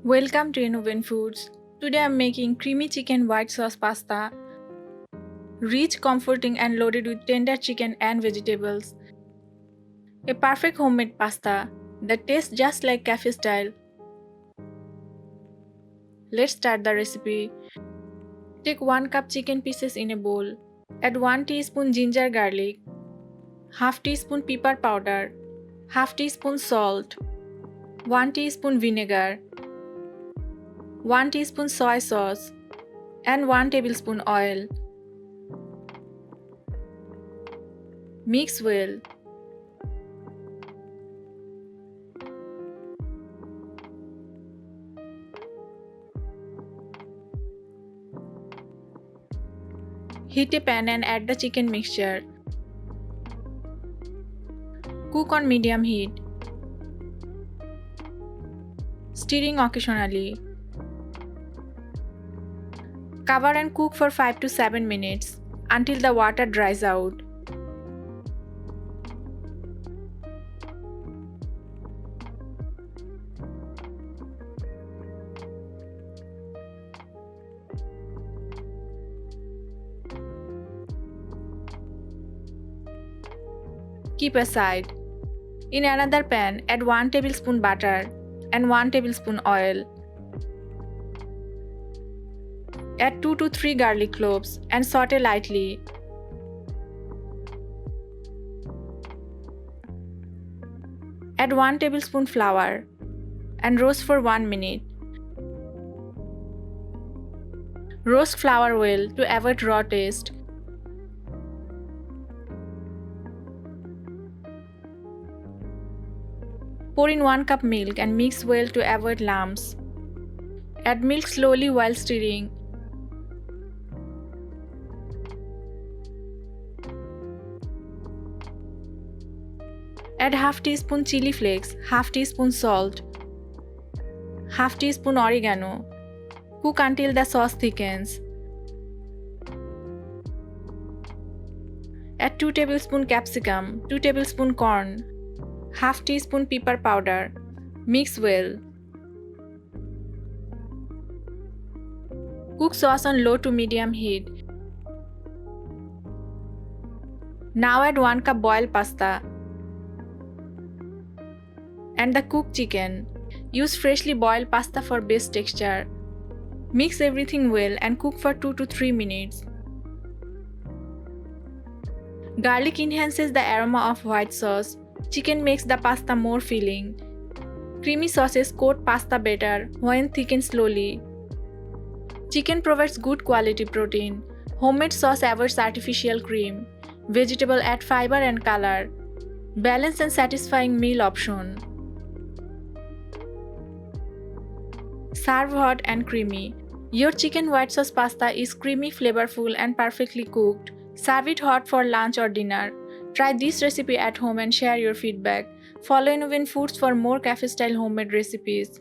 Welcome to Innovative Foods. Today I'm making creamy chicken white sauce pasta. Rich, comforting and loaded with tender chicken and vegetables. A perfect homemade pasta that tastes just like cafe style. Let's start the recipe. Take 1 cup chicken pieces in a bowl. Add 1 teaspoon ginger garlic, half teaspoon pepper powder, half teaspoon salt, 1 teaspoon vinegar, 1 teaspoon soy sauce, and 1 tablespoon oil. Mix well. Heat a pan and add the chicken mixture. Cook on medium heat, stirring occasionally. Cover and cook for 5 to 7 minutes until the water dries out. Keep aside. In another pan, add 1 tablespoon butter and 1 tablespoon oil. Add 2 to 3 garlic cloves and saute lightly. Add 1 tablespoon flour and roast for 1 minute. Roast flour well to avoid raw taste. Pour in 1 cup milk and mix well to avoid lumps. Add milk slowly while stirring. Add half teaspoon chili flakes, half teaspoon salt, half teaspoon oregano. Cook until the sauce thickens. Add 2 tablespoon capsicum, 2 tablespoon corn, half teaspoon pepper powder. Mix well. Cook sauce on low to medium heat. Now add 1 cup boiled pasta and the cooked chicken. Use freshly boiled pasta for best texture. Mix everything well and cook for 2 to 3 minutes. Garlic enhances the aroma of white sauce. Chicken makes the pasta more filling. Creamy sauces coat pasta better when thickened slowly. Chicken provides good quality protein. Homemade sauce avoids artificial cream. Vegetable add fiber and color. Balanced and satisfying meal option. Serve hot and creamy. Your chicken white sauce pasta is creamy, flavorful and perfectly cooked. Serve it hot for lunch or dinner. Try this recipe at home and share your feedback. Follow Innovative Foods for more cafe-style homemade recipes.